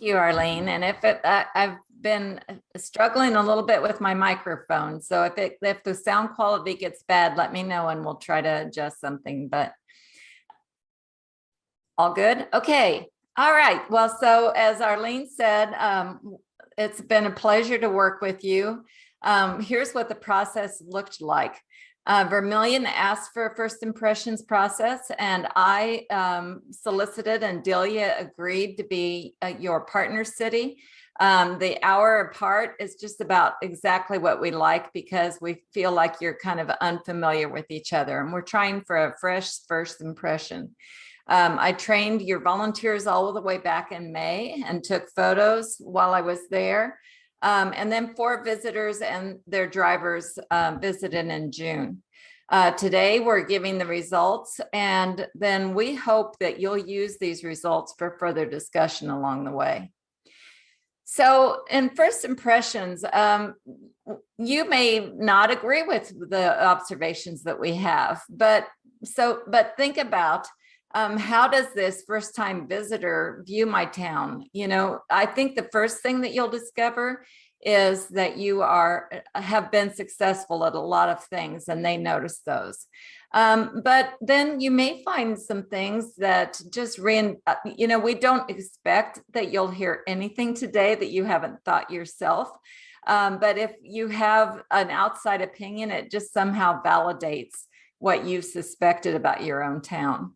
you, Arlene. And I've been struggling a little bit with my microphone. So if the sound quality gets bad, let me know and we'll try to adjust something, but all good. Okay. All right. Well, so as Arlene said, it's been a pleasure to work with you. Here's what the process looked like. Vermillion asked for a first impressions process, and I solicited, and Delia agreed to be your partner city. The hour apart is just about exactly what we like, because we feel like you're kind of unfamiliar with each other, and we're trying for a fresh first impression. I trained your volunteers all the way back in May and took photos while I was there. And then 4 visitors and their drivers visited in June. Today, we're giving the results, and then we hope that you'll use these results for further discussion along the way. So in first impressions, you may not agree with the observations that we have, but think about how does this first-time visitor view my town? You know, I think the first thing that you'll discover is that you have been successful at a lot of things, and they notice those. But then you may find some things that just we don't expect that you'll hear anything today that you haven't thought yourself. But if you have an outside opinion, it just somehow validates what you've suspected about your own town.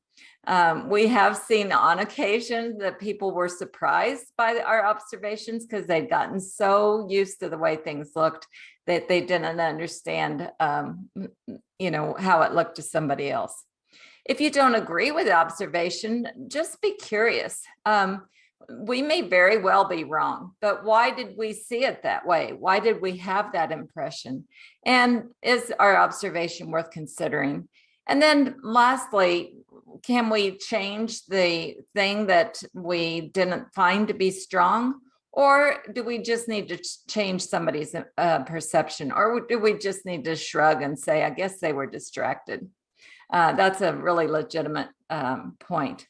We have seen on occasion that people were surprised by our observations because they'd gotten so used to the way things looked that they didn't understand, how it looked to somebody else. If you don't agree with the observation, just be curious. We may very well be wrong, but why did we see it that way? Why did we have that impression? And is our observation worth considering? And then lastly, can we change the thing that we didn't find to be strong? Or do we just need to change somebody's perception? Or do we just need to shrug and say, I guess they were distracted? That's a really legitimate point.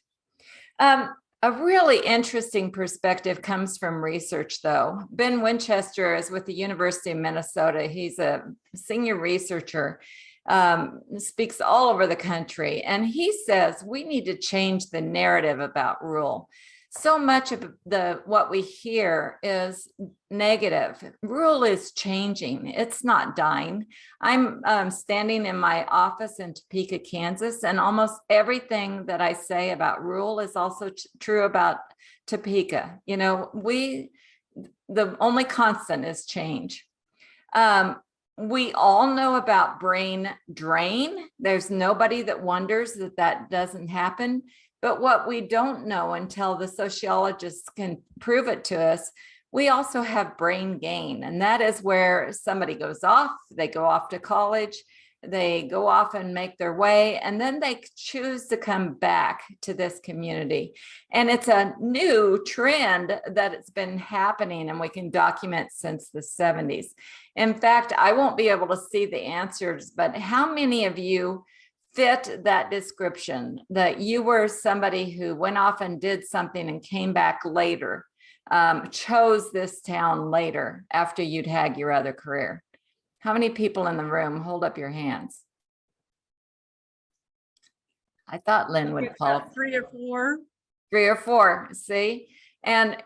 A really interesting perspective comes from research, though. Ben Winchester is with the University of Minnesota. He's a senior researcher. Speaks all over the country, and he says we need to change the narrative about rural. So much of what we hear is negative. Rural is changing. It's not dying. I'm standing in my office in Topeka, Kansas, and almost everything that I say about rural is also true about Topeka. You know, the only constant is change. We all know about brain drain. There's nobody that wonders that doesn't happen. But what we don't know until the sociologists can prove it to us, we also have brain gain. And that is where somebody goes off, they go off to college, they go off and make their way, and then they choose to come back to this community. And it's a new trend that it's been happening, and we can document since the 70s. In fact, I won't be able to see the answers, but how many of you fit that description, that you were somebody who went off and did something and came back later, chose this town later after you'd had your other career? How many people in the room? Hold up your hands. I thought Lynn would call. 3 or 4. 3 or 4, see? And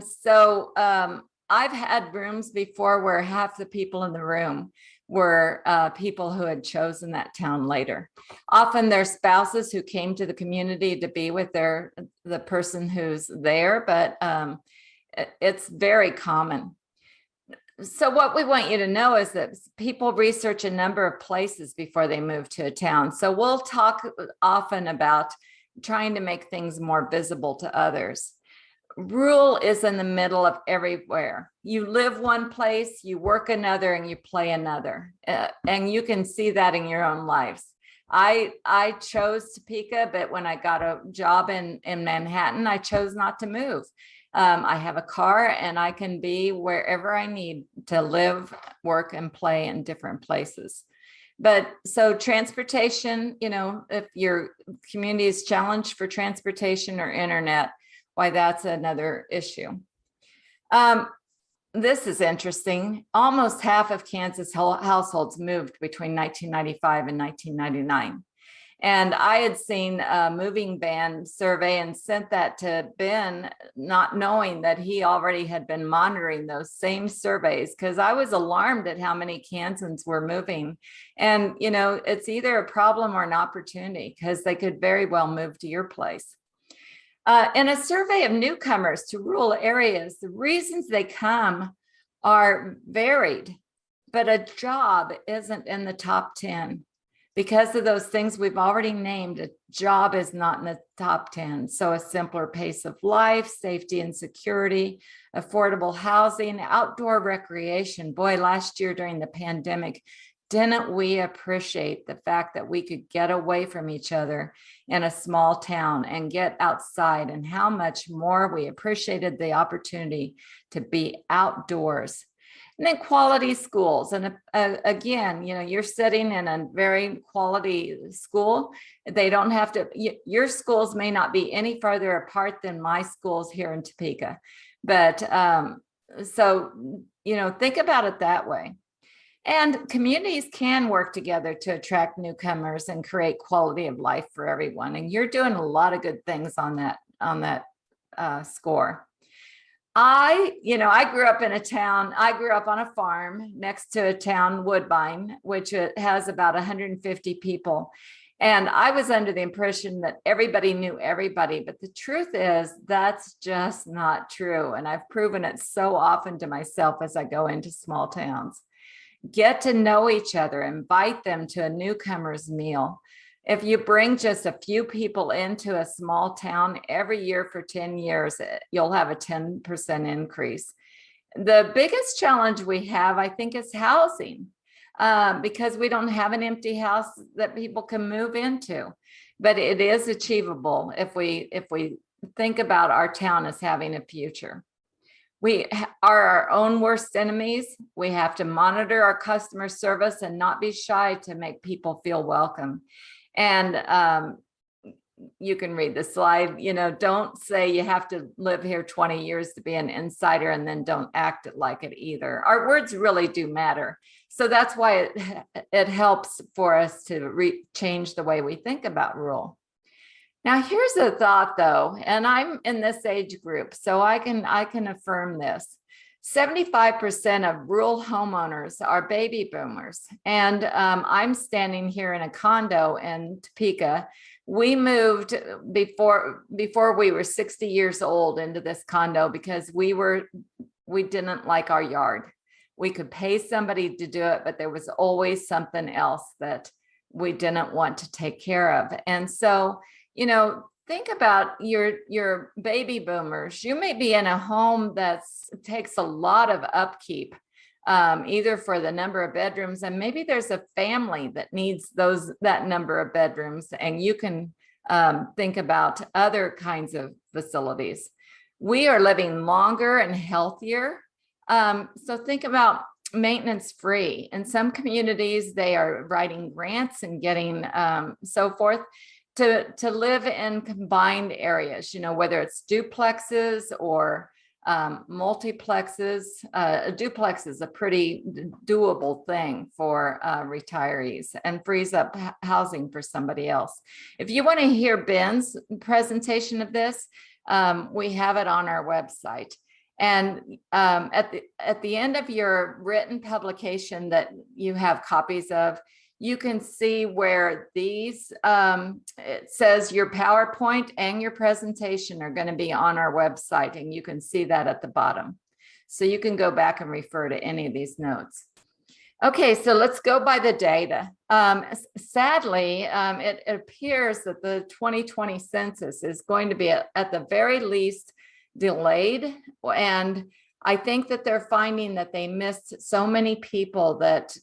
so I've had rooms before where half the people in the room were people who had chosen that town later. Often they're spouses who came to the community to be with the person who's there, but it's very common. So what we want you to know is that people research a number of places before they move to a town. So we'll talk often about trying to make things more visible to others. Rural is in the middle of everywhere. You live one place, you work another, and you play another. And you can see that in your own lives. I chose Topeka, but when I got a job in Manhattan, I chose not to move. I have a car and I can be wherever I need to live, work, and play in different places. But so transportation, if your community is challenged for transportation or internet, why, that's another issue. Um, this is interesting. Almost half of Kansas households moved between 1995 and 1999. And I had seen a moving ban survey and sent that to Ben, not knowing that he already had been monitoring those same surveys, because I was alarmed at how many Kansans were moving. And, it's either a problem or an opportunity, because they could very well move to your place. In a survey of newcomers to rural areas, the reasons they come are varied, but a job isn't in the top 10. Because of those things we've already named, a job is not in the top 10. So a simpler pace of life, safety and security, affordable housing, outdoor recreation. Boy, last year during the pandemic, didn't we appreciate the fact that we could get away from each other in a small town and get outside, and how much more we appreciated the opportunity to be outdoors. And then quality schools. And again, you're sitting in a very quality school. They don't have to, your schools may not be any farther apart than my schools here in Topeka. But so, think about it that way. And communities can work together to attract newcomers and create quality of life for everyone. And you're doing a lot of good things on that score. I grew up in a town. I grew up on a farm next to a town, Woodbine, which has about 150 people. And I was under the impression that everybody knew everybody. But the truth is, that's just not true. And I've proven it so often to myself as I go into small towns. Get to know each other, invite them to a newcomer's meal. If you bring just a few people into a small town every year for 10 years, you'll have a 10% increase. The biggest challenge we have, I think, is housing, because we don't have an empty house that people can move into. But it is achievable if we think about our town as having a future. We are our own worst enemies. We have to monitor our customer service and not be shy to make people feel welcome. And you can read the slide. Don't say you have to live here 20 years to be an insider, and then don't act like it either. Our words really do matter. So that's why it helps for us to change the way we think about rural. Now, here's a thought, though, and I'm in this age group, so I can affirm this. 75% of rural homeowners are baby boomers. And I'm standing here in a condo in Topeka. We moved before we were 60 years old into this condo because we didn't like our yard. We could pay somebody to do it, but there was always something else that we didn't want to take care of. And so, think about your baby boomers. You may be in a home that takes a lot of upkeep, either for the number of bedrooms, and maybe there's a family that needs that number of bedrooms, and you can think about other kinds of facilities. We are living longer and healthier. So think about maintenance free. In some communities, they are writing grants and getting so forth to live in combined areas, whether it's duplexes or multiplexes. A duplex is a pretty doable thing for retirees and frees up housing for somebody else. If you want to hear Ben's presentation of this, we have it on our website. And at the end of your written publication that you have copies of, you can see where these, it says your PowerPoint and your presentation are going to be on our website, and you can see that at the bottom. So you can go back and refer to any of these notes. Okay, so let's go by the data. Sadly, it appears that the 2020 census is going to be at the very least delayed, and I think that they're finding that they missed so many people that,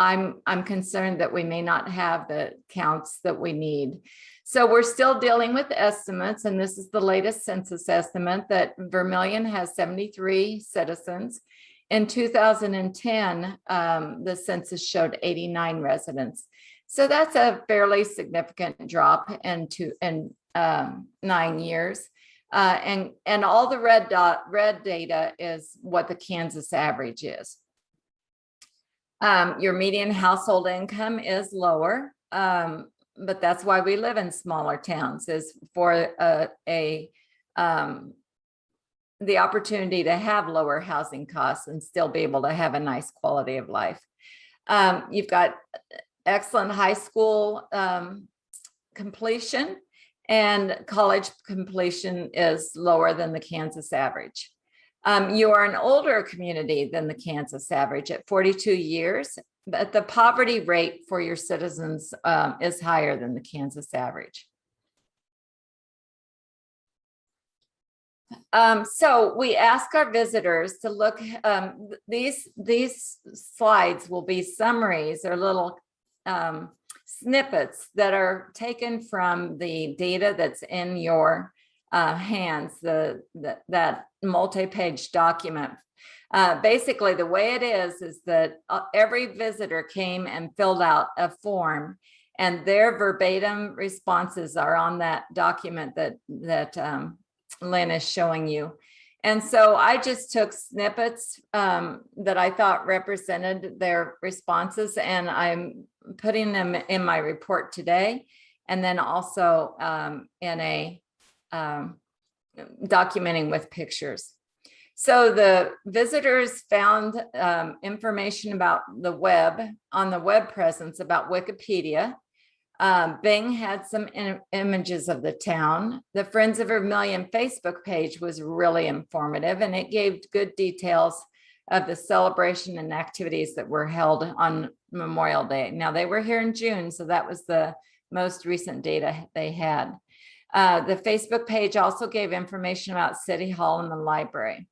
I'm concerned that we may not have the counts that we need. So we're still dealing with estimates, and this is the latest census estimate that Vermillion has 73 citizens. In 2010, the census showed 89 residents. So that's a fairly significant drop in 9 years. And all the red data is what the Kansas average is. Your median household income is lower, but that's why we live in smaller towns, is for the opportunity to have lower housing costs and still be able to have a nice quality of life. You've got excellent high school completion, and college completion is lower than the Kansas average. You are an older community than the Kansas average at 42 years, but the poverty rate for your citizens is higher than the Kansas average. So we ask our visitors to look, these slides will be summaries or little snippets that are taken from the data that's in your hands, that multi-page document. Basically, the way it is that every visitor came and filled out a form, and their verbatim responses are on that document that Lynn is showing you. And so I just took snippets that I thought represented their responses, and I'm putting them in my report today, and then also in a documenting with pictures. So the visitors found information about the web, on the web presence, about Wikipedia. Bing had some images of the town. The Friends of Vermillion Facebook page was really informative, and it gave good details of the celebration and activities that were held on Memorial Day. Now, they were here in June, so that was the most recent data they had. The Facebook page also gave information about City Hall and the library.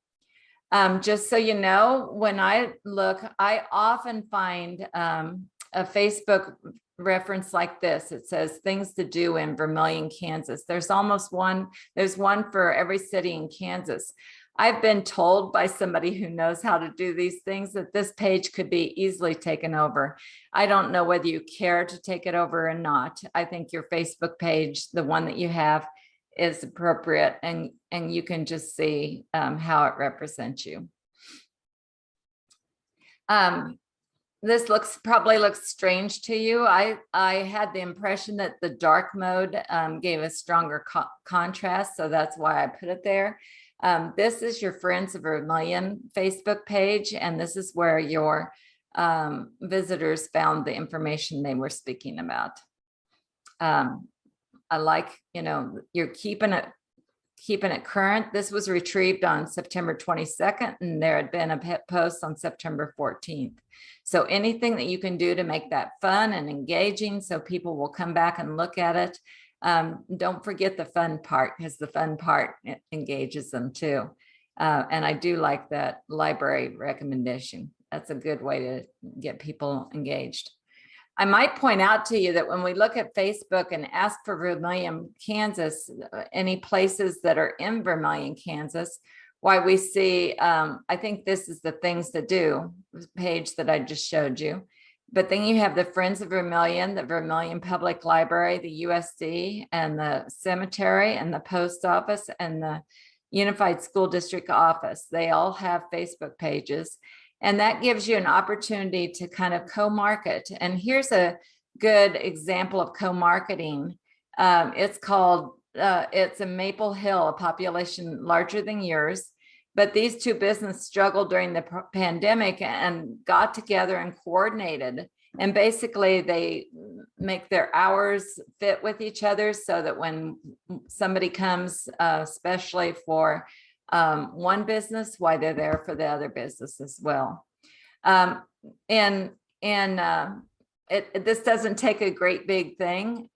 Just so you know, when I look, I often find a Facebook reference like this. It says things to do in Vermillion, Kansas. There's one for every city in Kansas. I've been told by somebody who knows how to do these things that this page could be easily taken over. I don't know whether you care to take it over or not. I think your Facebook page, the one that you have, is appropriate, and you can just see how it represents you. This probably looks strange to you. I had the impression that the dark mode gave a stronger contrast, so that's why I put it there. This is your Friends of Vermillion Facebook page, and this is where your visitors found the information they were speaking about. I like, you're keeping it current. This was retrieved on September 22nd, and there had been a post on September 14th. So anything that you can do to make that fun and engaging so people will come back and look at it. Don't forget the fun part, because the fun part engages them too. And I do like that library recommendation. That's a good way to get people engaged. I might point out to you that when we look at Facebook and ask for Vermillion, Kansas, any places that are in Vermillion, Kansas, why we see, I think this is the things to do page that I just showed you. But then you have the Friends of Vermillion, the Vermillion Public Library, the USD, and the cemetery, and the post office, and the Unified School District office. They all have Facebook pages. And that gives you an opportunity to kind of co-market. And here's a good example of co-marketing. It's called, it's in Maple Hill, a population larger than yours. But these two businesses struggled during the pandemic and got together and coordinated. And basically they make their hours fit with each other so that when somebody comes, especially for one business, why they're there for the other business as well. This doesn't take a great big thing.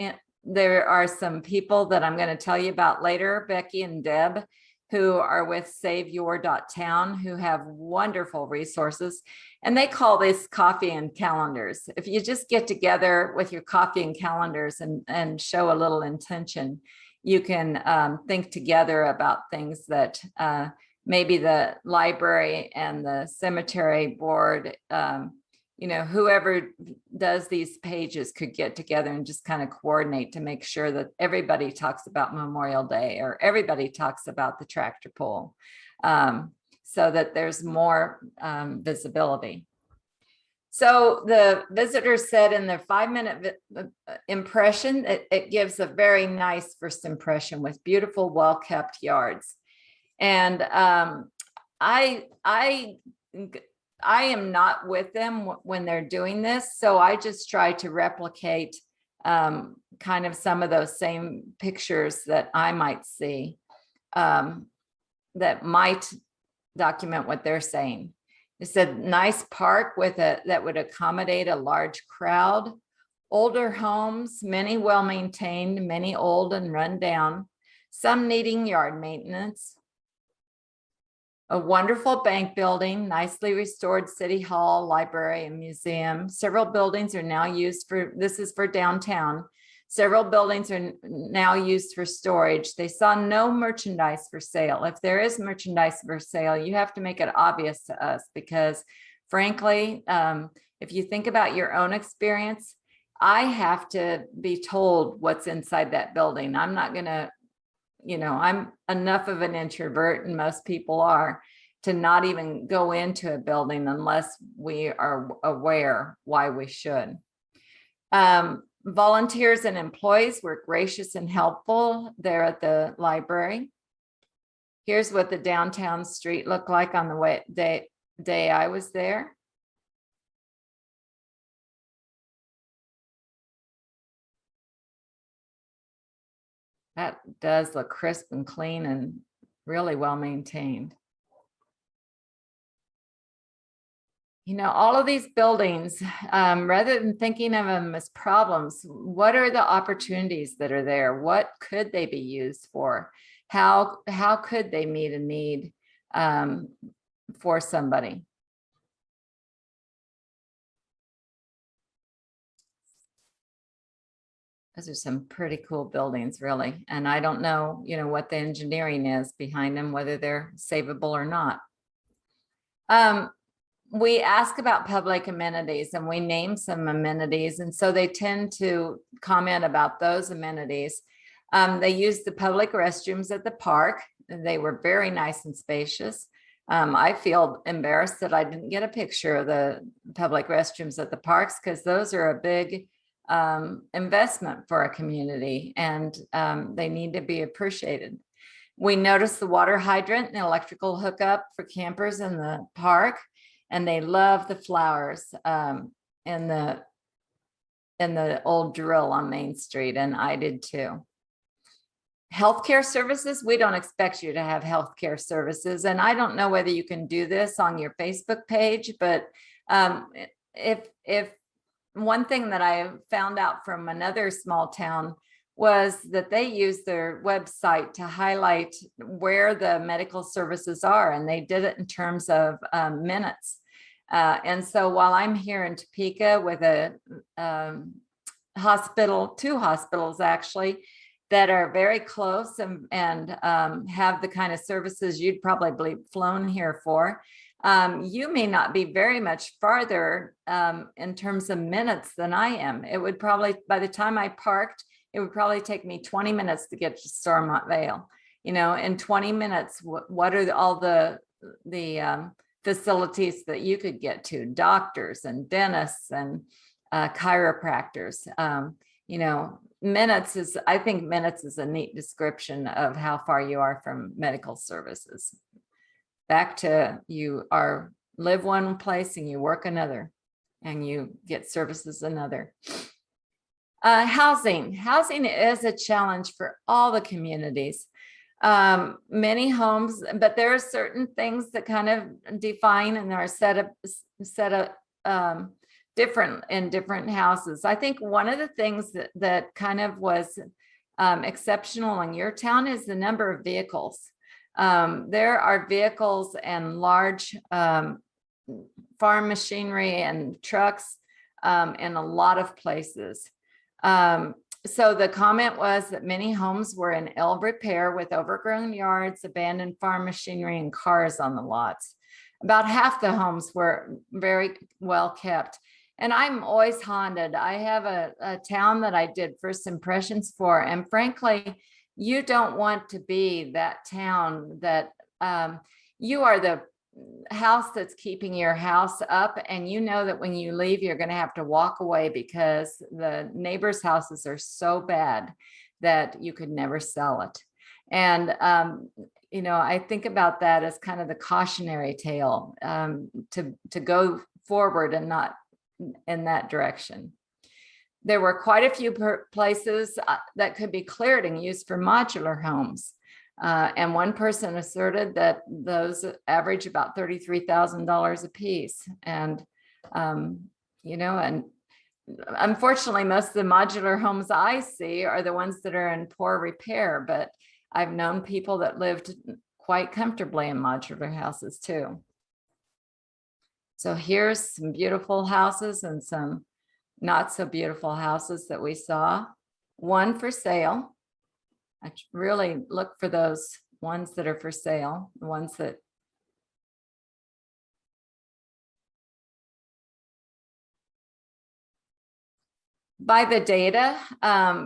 There are some people that I'm going to tell you about later, Becky and Deb, who are with SaveYour.town, who have wonderful resources, and they call this coffee and calendars. If you just get together with your coffee and calendars and show a little intention, you can think together about things that maybe the library and the cemetery board whoever does these pages could get together and just kind of coordinate to make sure that everybody talks about Memorial Day or everybody talks about the tractor pull, so that there's more visibility. So the visitors said in their 5-minute impression, it gives a very nice first impression with beautiful, well-kept yards. And I am not with them when they're doing this, so I just try to replicate kind of some of those same pictures that I might see that might document what they're saying. It's a nice park that would accommodate a large crowd, older homes, many well-maintained, many old and run down, some needing yard maintenance, a wonderful bank building, nicely restored city hall, library, and museum. Several buildings are now used this is for downtown. Several buildings are now used for storage. They saw no merchandise for sale. If there is merchandise for sale, you have to make it obvious to us, because frankly, if you think about your own experience, I have to be told what's inside that building. I'm not going to, I'm enough of an introvert, and most people are, to not even go into a building unless we are aware why we should. Volunteers and employees were gracious and helpful there at the library. Here's what the downtown street looked like on the day I was there. That does look crisp and clean and really well maintained. All of these buildings, rather than thinking of them as problems, what are the opportunities that are there? What could they be used for? How could they meet a need for somebody? Those are some pretty cool buildings, really. And I don't know, what the engineering is behind them, whether they're savable or not. We ask about public amenities, and we name some amenities, and so they tend to comment about those amenities. They used the public restrooms at the park. They were very nice and spacious. I feel embarrassed that I didn't get a picture of the public restrooms at the parks, because those are a big investment for a community, and they need to be appreciated. We noticed the water hydrant and electrical hookup for campers in the park. And they love the flowers in the old drill on Main Street, and I did too. Healthcare services, we don't expect you to have healthcare services, and I don't know whether you can do this on your Facebook page, but if one thing that I found out from another small town was that they use their website to highlight where the medical services are, and they did it in terms of minutes. And so while I'm here in Topeka with a hospital, 2 hospitals actually, that are very close and have the kind of services you'd probably flown here for, you may not be very much farther in terms of minutes than I am. It would probably, by the time I parked, it would probably take me 20 minutes to get to Stormont Vale. In 20 minutes, what are all the facilities that you could get to? Doctors and dentists and chiropractors. I think minutes is a neat description of how far you are from medical services. Back to you live one place and you work another, and you get services another. Housing is a challenge for all the communities. Many homes, but there are certain things that kind of define and are set up different in different houses. I think one of the things that kind of was exceptional in your town is the number of vehicles. There are vehicles and large farm machinery and trucks in a lot of places. So the comment was that many homes were in ill repair with overgrown yards, abandoned farm machinery, and cars on the lots. About half the homes were very well kept. And I'm always haunted. I have a town that I did first impressions for, and frankly, you don't want to be that town that you are the house that's keeping your house up, and you know that when you leave, you're going to have to walk away because the neighbors' houses are so bad that you could never sell it. And you know, I think about that as kind of the cautionary tale, to go forward and not in that direction. There were quite a few places that could be cleared and used for modular homes. And one person asserted that those average about $33,000 a piece. And, you know, and unfortunately, most of the modular homes I see are the ones that are in poor repair, but I've known people that lived quite comfortably in modular houses too. So here's some beautiful houses and some not so beautiful houses that we saw. One for sale. I really look for those ones that are for sale, the ones that by the data,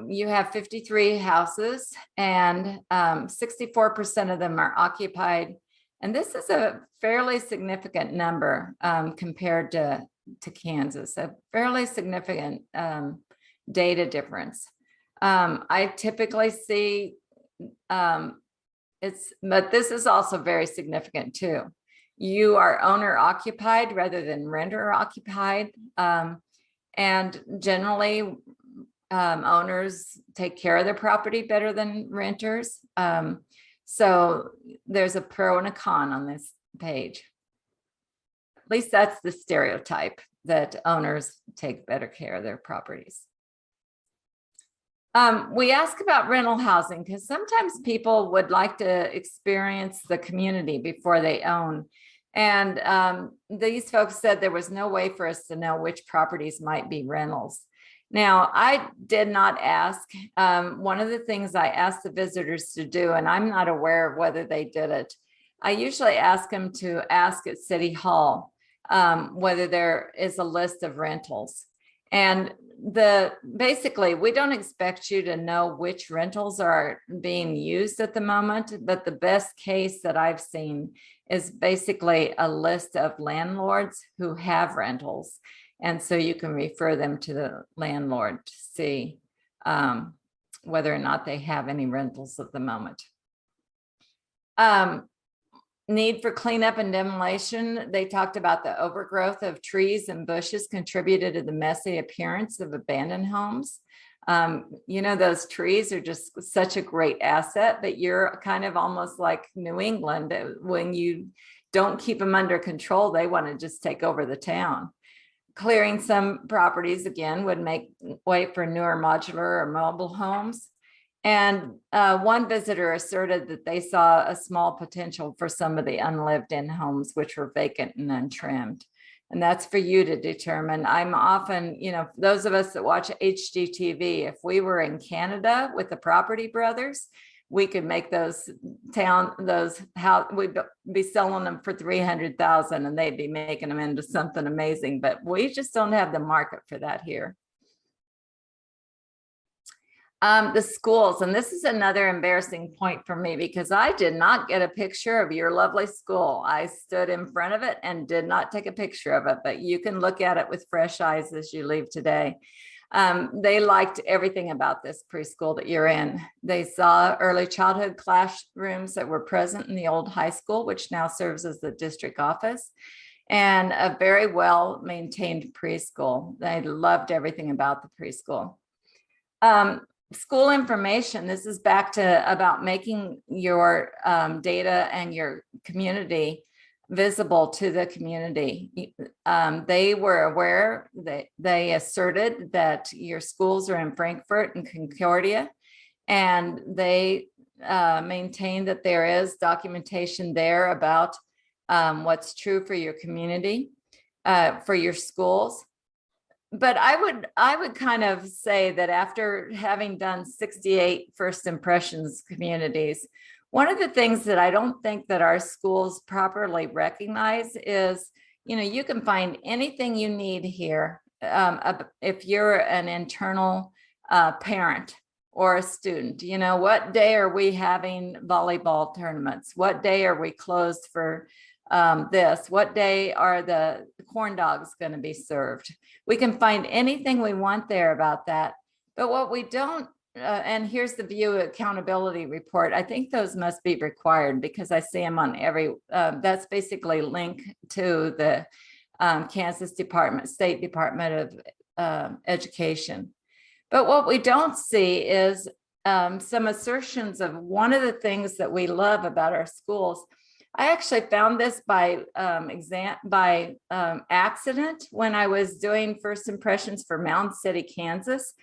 you have 53 houses and 64% of them are occupied. And this is a fairly significant number compared to Kansas, a fairly significant data difference. I typically see but this is also very significant too. You are owner occupied rather than renter occupied. And generally, owners take care of their property better than renters. So there's a pro and a con on this page. At least that's the stereotype, that owners take better care of their properties. We ask about rental housing because sometimes people would like to experience the community before they own. And these folks said there was no way for us to know which properties might be rentals. Now, I did not ask. One of the things I asked the visitors to do, and I'm not aware of whether they did it, I usually ask them to ask at City Hall whether there is a list of rentals. And basically, we don't expect you to know which rentals are being used at the moment, but the best case that I've seen is basically a list of landlords who have rentals. And so you can refer them to the landlord to see whether or not they have any rentals at the moment. Need for cleanup and demolition. They talked about the overgrowth of trees and bushes contributed to the messy appearance of abandoned homes. You know, those trees are just such a great asset, but you're kind of almost like New England. When you don't keep them under control, they want to just take over the town. Clearing some properties, again, would make way for newer modular or mobile homes. And one visitor asserted that they saw a small potential for some of the unlived in homes, which were vacant and untrimmed. And that's for you to determine. I'm often, you know, those of us that watch HGTV, if we were in Canada with the Property Brothers, we could make we'd be selling them for 300,000 and they'd be making them into something amazing, but we just don't have the market for that here. The schools, and this is another embarrassing point for me because I did not get a picture of your lovely school. I stood in front of it and did not take a picture of it, but you can look at it with fresh eyes as you leave today. They liked everything about this preschool that you're in. They saw early childhood classrooms that were present in the old high school, which now serves as the district office, and a very well maintained preschool. They loved everything about the preschool. School information, this is back to about making your data and your community visible to the community. They were aware that they asserted that your schools are in Frankfort and Concordia, and they maintain that there is documentation there about what's true for your community, for your schools. But I would kind of say that after having done 68 first impressions communities, One of the things that I don't think that our schools properly recognize is, you can find anything you need here. If you're an internal parent or a student, what day are we having volleyball tournaments? What day are we closed for this? What day are the corn dogs going to be served? We can find anything we want there about that. But what we don't, and here's the view accountability report. I think those must be required because I see them on every, that's basically linked to the Kansas State Department of Education. But what we don't see is some assertions of one of the things that we love about our schools. I actually found this by accident when I was doing first impressions for Mound City, Kansas.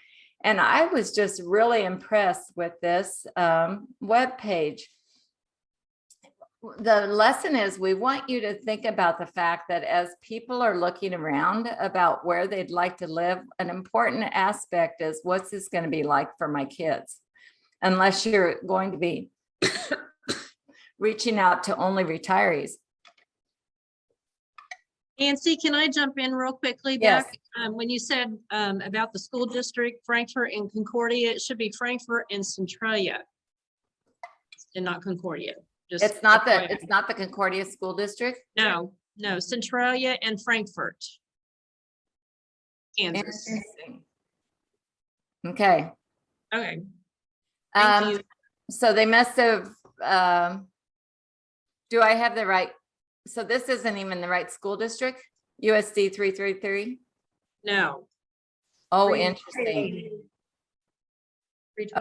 And I was just really impressed with this web page. The lesson is we want you to think about the fact that as people are looking around about where they'd like to live, an important aspect is what's this going to be like for my kids? Unless you're going to be reaching out to only retirees. Nancy, can I jump in real quickly? Yes. Back when you said about the school district, Frankfort and Concordia, it should be Frankfort and Centralia and not Concordia. Just it's not the Concordia School District. No, Centralia and Frankfort, Kansas. Okay. Okay. Thank you. So they must have. Do I have the right? So this isn't even the right school district. USD 333. No. Oh, interesting.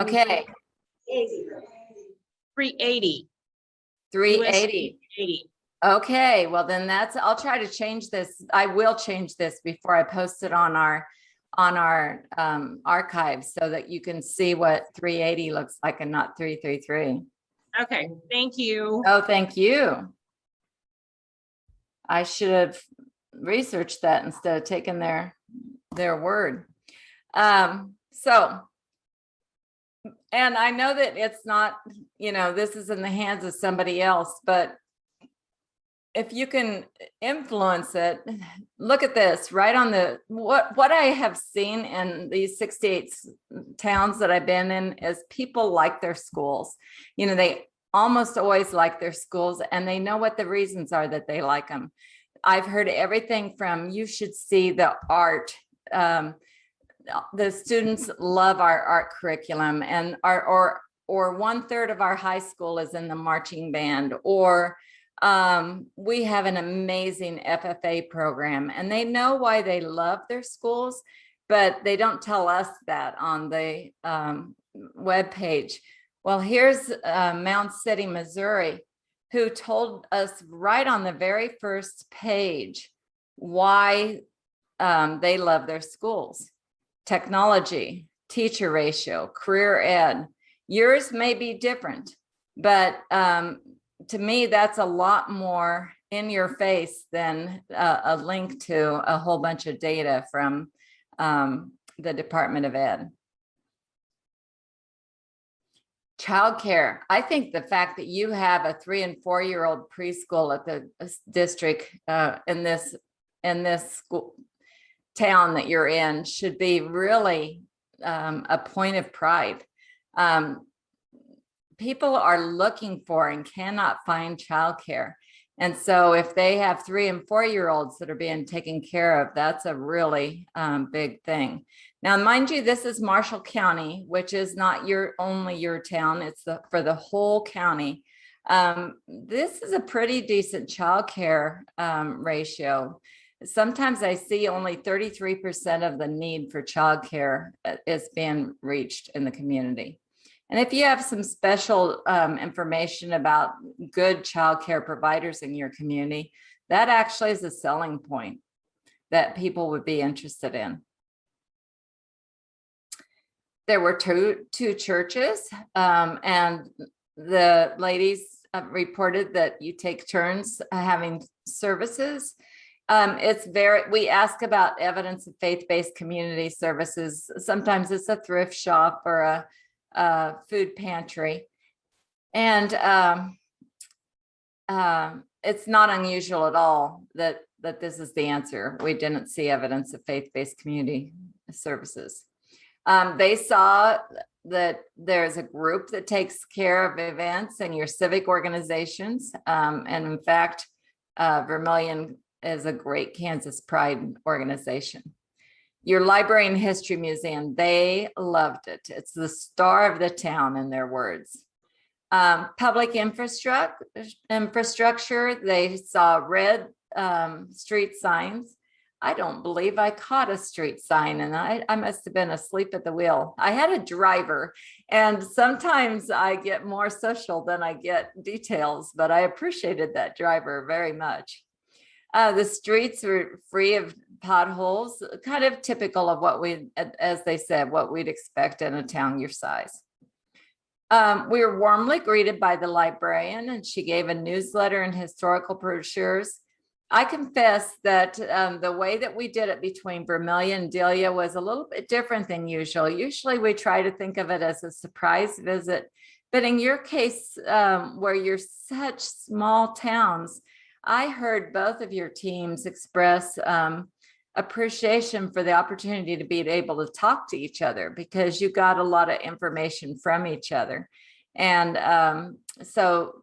Okay. 380. 380. Okay, well then I'll try to change this. I will change this before I post it on our archives so that you can see what 380 looks like and not 333. Okay, thank you. Oh, thank you. I should have researched that instead of taking their word. So, and I know that it's not, this is in the hands of somebody else, but if you can influence it, look at this right on what I have seen in these 68 towns that I've been in is people like their schools. They almost always like their schools and they know what the reasons are that they like them. I've heard everything from you should see the art. The students love our art curriculum and or 1/3 of our high school is in the marching band, or we have an amazing FFA program and they know why they love their schools, but they don't tell us that on the web page. Well, here's Mound City, Missouri, who told us right on the very first page why they love their schools. Technology, teacher ratio, career ed. Yours may be different, but to me, that's a lot more in your face than a link to a whole bunch of data from the Department of Ed. Childcare. I think the fact that you have a 3- and 4-year-old preschool at the district in this school town that you're in should be really a point of pride. People are looking for and cannot find childcare. And so if they have 3- and 4-year-olds that are being taken care of, that's a really big thing. Now, mind you, this is Marshall County, which is not only your town, it's for the whole county. This is a pretty decent childcare ratio. Sometimes I see only 33% of the need for childcare is being reached in the community. And if you have some special information about good childcare providers in your community, that actually is a selling point that people would be interested in. There were two churches, and the ladies reported that you take turns having services. We ask about evidence of faith-based community services. Sometimes it's a thrift shop or a food pantry. And it's not unusual at all that this is the answer. We didn't see evidence of faith-based community services. They saw that there's a group that takes care of events in your civic organizations. And in fact, Vermillion is a great Kansas Pride organization. Your Library and History Museum, they loved it. It's the star of the town, in their words. Public infrastructure, they saw red street signs. I don't believe I caught a street sign, and I must have been asleep at the wheel. I had a driver, and sometimes I get more social than I get details, but I appreciated that driver very much. The streets were free of potholes, kind of typical of what we, as they said, what we'd expect in a town your size. We were warmly greeted by the librarian, and she gave a newsletter and historical brochures. I confess that the way that we did it between Vermillion and Delia was a little bit different than usual. Usually we try to think of it as a surprise visit, but in your case, where you're such small towns, I heard both of your teams express appreciation for the opportunity to be able to talk to each other, because you got a lot of information from each other. And so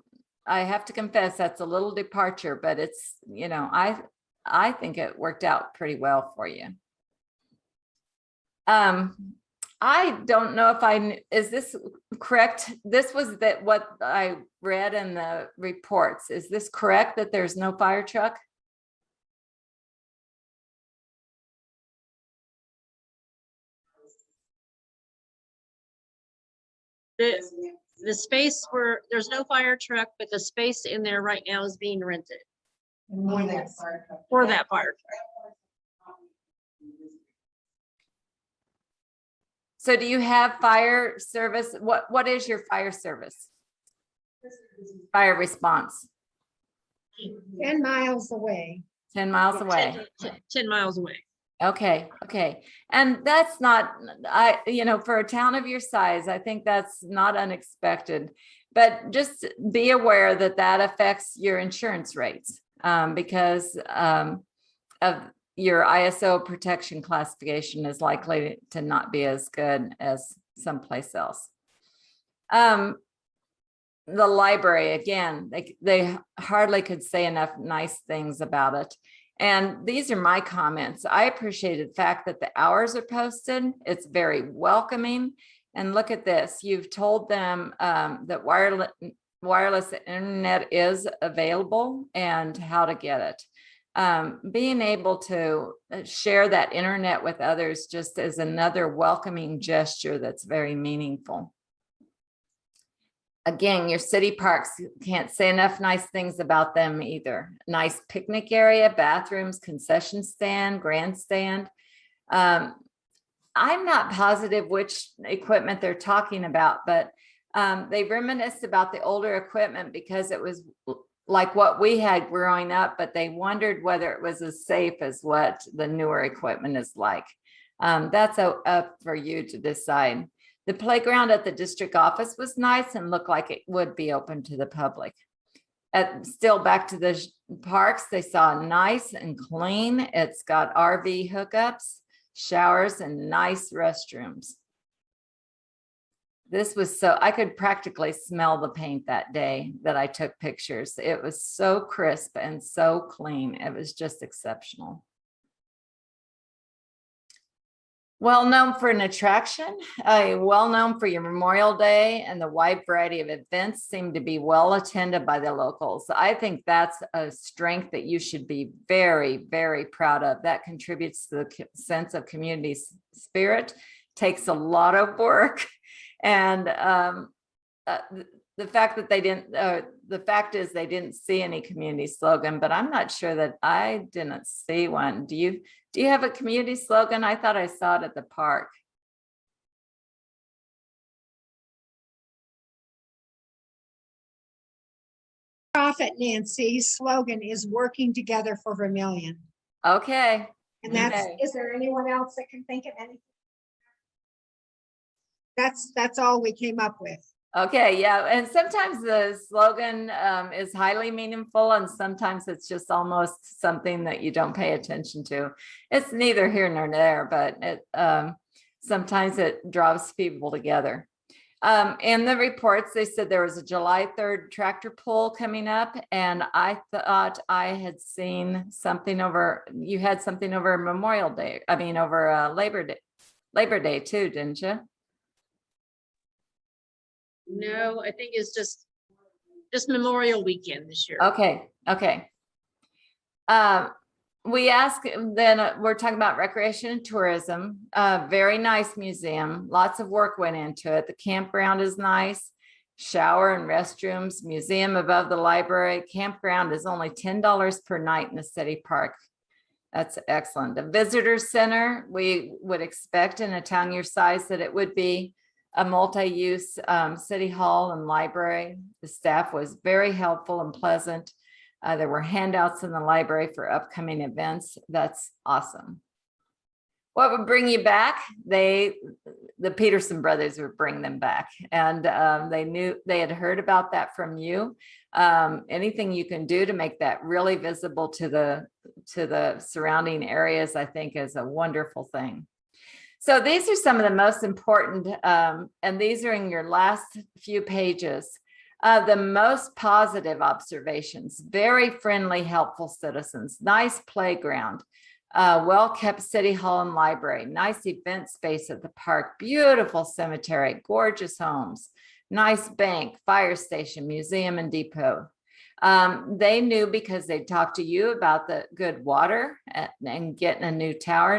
I have to confess that's a little departure, but it's, you know, I think it worked out pretty well for you. I don't know if is this correct? This was what I read in the reports. Is this correct that there's no fire truck? The space where there's no fire truck, but the space in there right now is being rented for that fire truck. So do you have fire service? What is your fire service? Fire response? 10 miles away. 10 miles away. 10 miles away. Okay. And that's not, you know, for a town of your size, I think that's not unexpected, but just be aware that that affects your insurance rates because of your ISO protection classification is likely to not be as good as someplace else. The library, again, they hardly could say enough nice things about it. And these are my comments. I appreciate the fact that the hours are posted. It's very welcoming. And look at this. You've told them that wireless internet is available and how to get it. Being able to share that internet with others just is another welcoming gesture that's very meaningful. Again, your city parks, can't say enough nice things about them either. Nice picnic area, bathrooms, concession stand, grandstand. I'm not positive which equipment they're talking about, but they reminisced about the older equipment because it was like what we had growing up, but they wondered whether it was as safe as what the newer equipment is like. That's up for you to decide. The playground at the district office was nice and looked like it would be open to the public. Still back to the parks, they saw nice and clean. It's got RV hookups, showers, and nice restrooms. This was so, I could practically smell the paint that day that I took pictures. It was so crisp and so clean. It was just exceptional. Well known for an attraction, well known for your Memorial Day, and the wide variety of events seem to be well attended by the locals. I think that's a strength that you should be very, very proud of. That contributes to the sense of community spirit, takes a lot of work. And the fact that they didn't, the fact is they didn't see any community slogan, but I'm not sure that I didn't see one. Do you have a community slogan? I thought I saw it at the park. Profit Nancy's slogan is working together for Vermillion. Okay. And that's, Okay. is there anyone else that can think of anything? That's all we came up with. Okay, yeah, and sometimes the slogan is highly meaningful, and sometimes it's just almost something that you don't pay attention to. It's neither here nor there, but it sometimes it draws people together. In the reports, they said there was a July 3rd tractor pull coming up, and I thought I had seen something over, you had something over Memorial Day, I mean, over Labor Day too, didn't you? No, I think it's just Memorial Weekend this year. Okay, okay. We ask, then we're talking about recreation and tourism, very nice museum, lots of work went into it. The campground is nice, shower and restrooms, museum above the library. Campground is only $10 per night in the city park. That's excellent. The visitor center, we would expect in a town your size that it would be a multi-use city hall and library. The staff was very helpful and pleasant. There were handouts in the library for upcoming events. That's awesome. What would bring you back? The Peterson brothers would bring them back. And they had heard about that from you. Anything you can do to make that really visible to the surrounding areas, I think is a wonderful thing. So these are some of the most important, and these are in your last few pages. The most positive observations, very friendly, helpful citizens, nice playground, well-kept city hall and library, nice event space at the park, beautiful cemetery, gorgeous homes, nice bank, fire station, museum, and depot. They knew because they talked to you about the good water and getting a new tower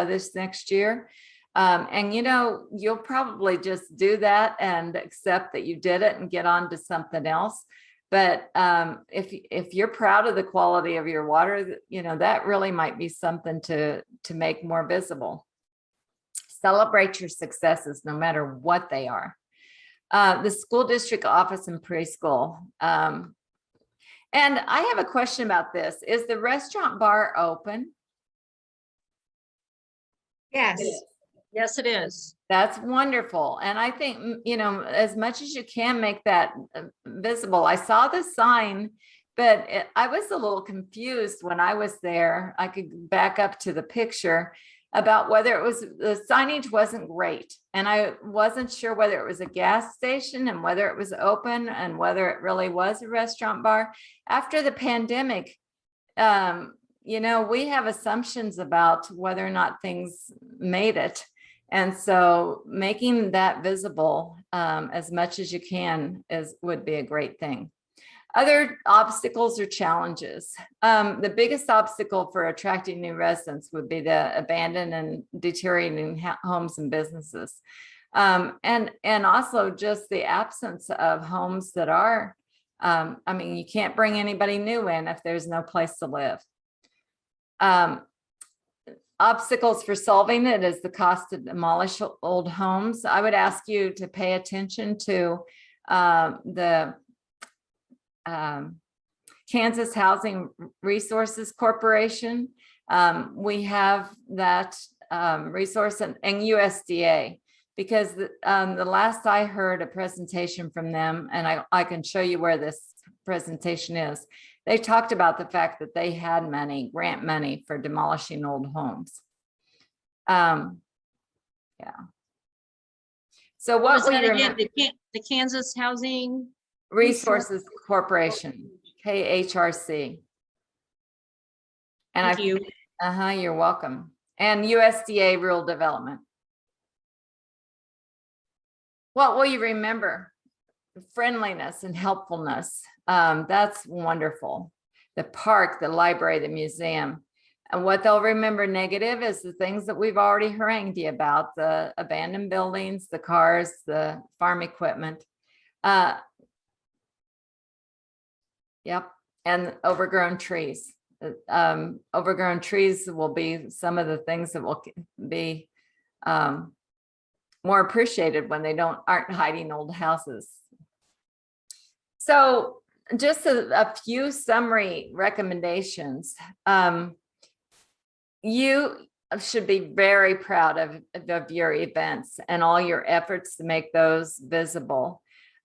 this next year. And you'll probably just do that and accept that you did it and get on to something else. But if you're proud of the quality of your water, that really might be something to make more visible. Celebrate your successes, no matter what they are. The school district office and preschool. And I have a question about this. Is the restaurant bar open? Yes, Yes, it is. That's wonderful. And I think, as much as you can make that visible. I saw the sign, but I was a little confused when I was there. I could back up to the picture about whether the signage wasn't great. And I wasn't sure whether it was a gas station and whether it was open and whether it really was a restaurant bar. After the pandemic, we have assumptions about whether or not things made it. And so making that visible as much as you can would be a great thing. Other obstacles or challenges. The biggest obstacle for attracting new residents would be the abandoned and deteriorating homes and businesses. And also just the absence of homes that are, you can't bring anybody new in if there's no place to live. Obstacles for solving it is the cost to demolish old homes. I would ask you to pay attention to the Kansas Housing Resources Corporation. We have that resource and USDA, because the last I heard a presentation from them, and I can show you where this presentation is, they talked about the fact that they had grant money for demolishing old homes. Yeah. So what will you remember? The Kansas Housing Resources Corporation, KHRC. And Thank you. You're welcome. And USDA Rural Development. What will you remember? Friendliness and helpfulness. That's wonderful. The park, the library, the museum. And what they'll remember negative is the things that we've already harangued you about: the abandoned buildings, the cars, the farm equipment. Yep. And overgrown trees. Overgrown trees will be some of the things that will be more appreciated when they aren't hiding old houses. So just a few summary recommendations. You should be very proud of your events and all your efforts to make those visible.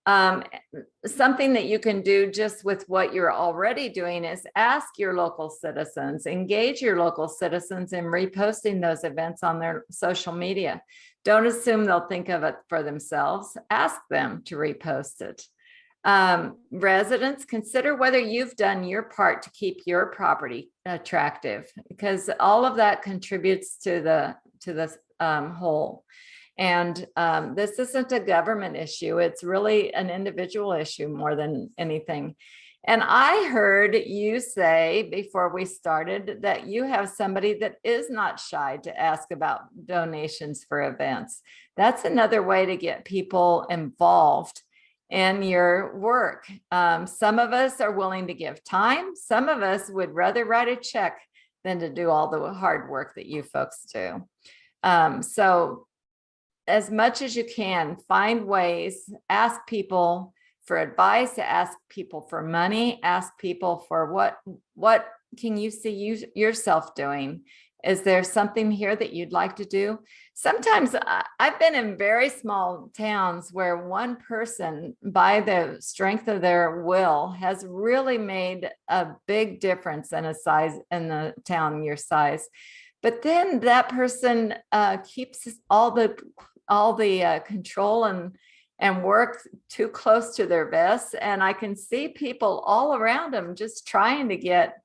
Something that you can do just with what you're already doing is ask your local citizens, engage your local citizens in reposting those events on their social media. Don't assume they'll think of it for themselves. Ask them to repost it. Residents, consider whether you've done your part to keep your property attractive, because all of that contributes to the whole. And this isn't a government issue. It's really an individual issue more than anything. And I heard you say before we started that you have somebody that is not shy to ask about donations for events. That's another way to get people involved in your work. Some of us are willing to give time. Some of us would rather write a check than to do all the hard work that you folks do. So as much as you can, find ways, ask people for advice, ask people for money, ask people for what can you see yourself doing? Is there something here that you'd like to do? Sometimes I've been in very small towns where one person, by the strength of their will, has really made a big difference in the town your size. But then that person keeps all the control and work too close to their vest. And I can see people all around them just trying to get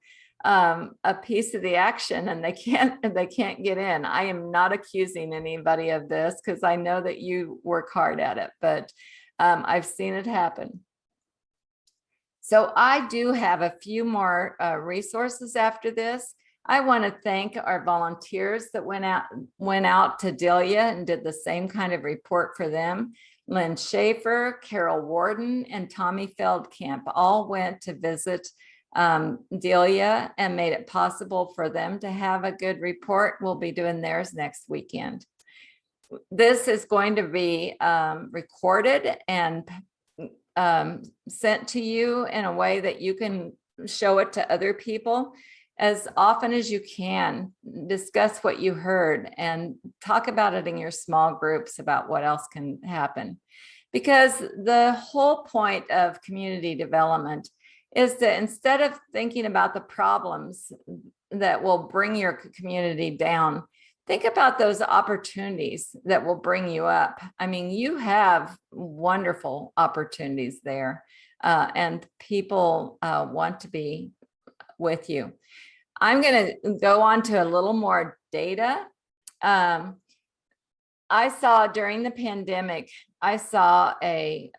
a piece of the action, and they can't get in. I am not accusing anybody of this because I know that you work hard at it, but I've seen it happen. So I do have a few more resources after this. I want to thank our volunteers that went out to Delia and did the same kind of report for them. Lynn Schaefer, Carol Warden, and Tommy Feldkamp all went to visit Delia and made it possible for them to have a good report. We'll be doing theirs next weekend. This is going to be recorded and sent to you in a way that you can show it to other people. As often as you can, discuss what you heard and talk about it in your small groups about what else can happen. Because the whole point of community development is that instead of thinking about the problems that will bring your community down, think about those opportunities that will bring you up. I mean, you have wonderful opportunities there, and people want to be with you. I'm going to go on to a little more data. I saw during the pandemic, I saw a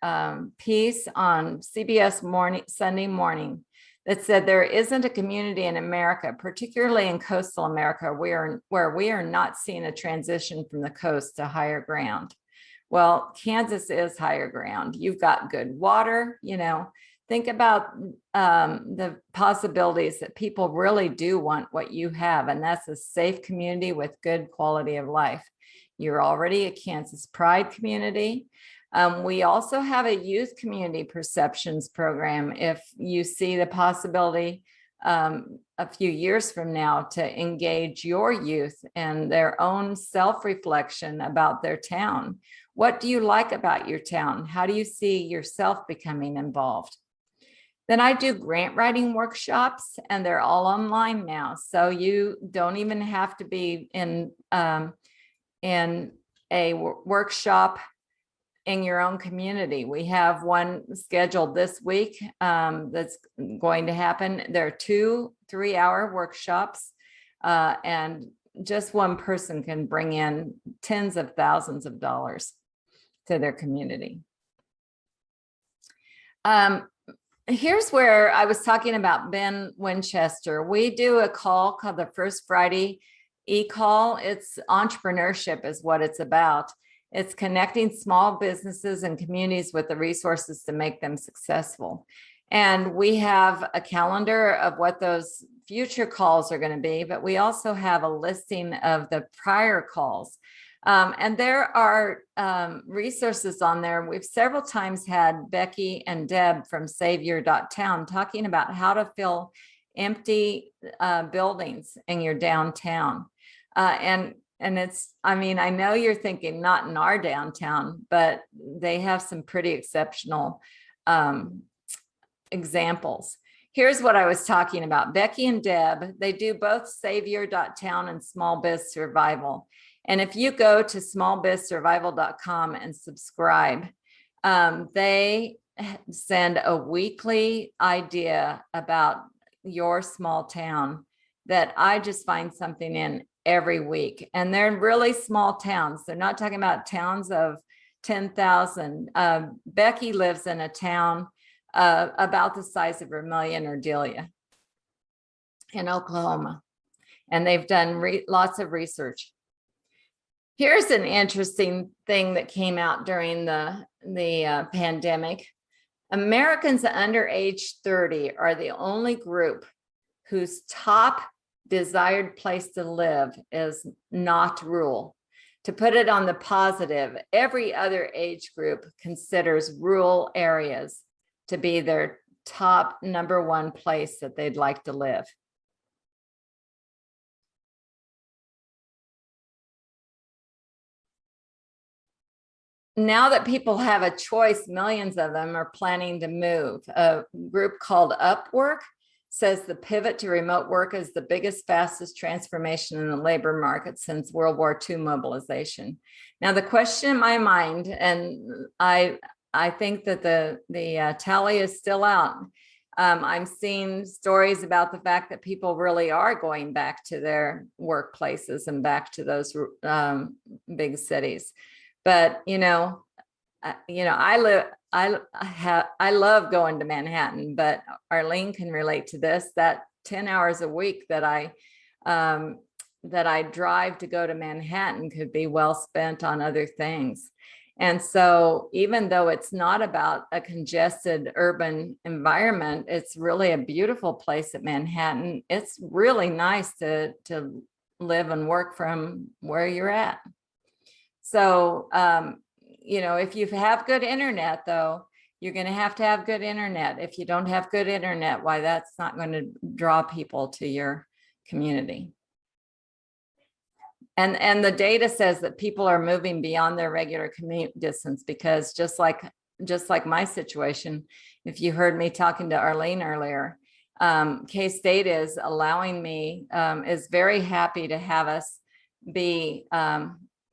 piece on CBS Sunday Morning that said there isn't a community in America, particularly in coastal America, where we are not seeing a transition from the coast to higher ground. Well, Kansas is higher ground. You've got good water, think about the possibilities that people really do want what you have, and that's a safe community with good quality of life. You're already a Kansas Pride community. We also have a youth community perceptions program. If you see the possibility a few years from now to engage your youth in their own self-reflection about their town. What do you like about your town? How do you see yourself becoming involved? Then I do grant writing workshops, and they're all online now. So you don't even have to be in a workshop in your own community. We have one scheduled this week that's going to happen. There are 2 3-hour workshops, and just one person can bring in tens of thousands of dollars to their community. Here's where I was talking about Ben Winchester. We do a call called the First Friday e-call. It's entrepreneurship is what it's about. It's connecting small businesses and communities with the resources to make them successful. And we have a calendar of what those future calls are going to be, but we also have a listing of the prior calls. And there are resources on there. We've several times had Becky and Deb from Savior.town talking about how to fill empty buildings in your downtown. And it's, I mean, I know you're thinking not in our downtown, but they have some pretty exceptional examples. Here's what I was talking about. Becky and Deb, they do both Savior.town and Small Biz Survival. And if you go to smallbizsurvival.com and subscribe, they send a weekly idea about your small town that I just find something in every week. And they're really small towns. They're not talking about towns of 10,000. Becky lives in a town about the size of Vermillion or Delia in Oklahoma. And they've done lots of research. Here's an interesting thing that came out during the pandemic. Americans under age 30 are the only group whose top desired place to live is not rural. To put it on the positive, every other age group considers rural areas to be their top #1 place that they'd like to live. Now that people have a choice, millions of them are planning to move. A group called Upwork says the pivot to remote work is the biggest, fastest transformation in the labor market since World War II mobilization. Now, the question in my mind, and I think that the tally is still out. I'm seeing stories about the fact that people really are going back to their workplaces and back to those big cities. But I love going to Manhattan, but Arlene can relate to this, that 10 hours a week that I drive to go to Manhattan could be well spent on other things. And so even though it's not about a congested urban environment, it's really a beautiful place at Manhattan. It's really nice to live and work from where you're at. So, if you have good internet, though, you're going to have good internet. If you don't have good internet, why, that's not going to draw people to your community. And the data says that people are moving beyond their regular commute distance, because just like my situation, if you heard me talking to Arlene earlier, K-State is allowing me, is very happy to have us be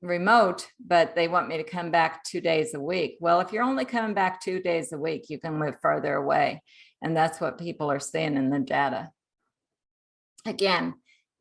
remote, but they want me to come back 2 days a week. Well, if you're only coming back 2 days a week, you can live farther away. And that's what people are seeing in the data. Again,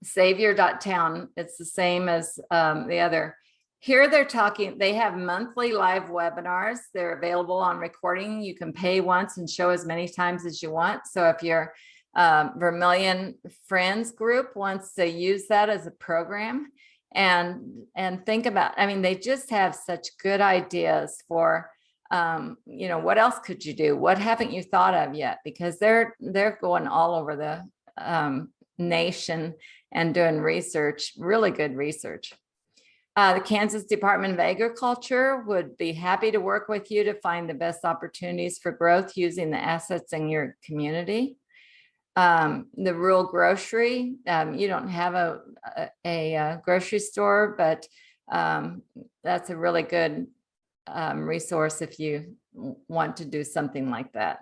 Savior.town, it's the same as the other. Here they're talking, they have monthly live webinars. They're available on recording. You can pay once and show as many times as you want. So if your Vermillion Friends group wants to use that as a program, and think about, I mean, they just have such good ideas for, what else could you do? What haven't you thought of yet? Because they're going all over the nation and doing research, really good research. The Kansas Department of Agriculture would be happy to work with you to find the best opportunities for growth using the assets in your community. The rural grocery, you don't have a grocery store, but that's a really good resource if you want to do something like that.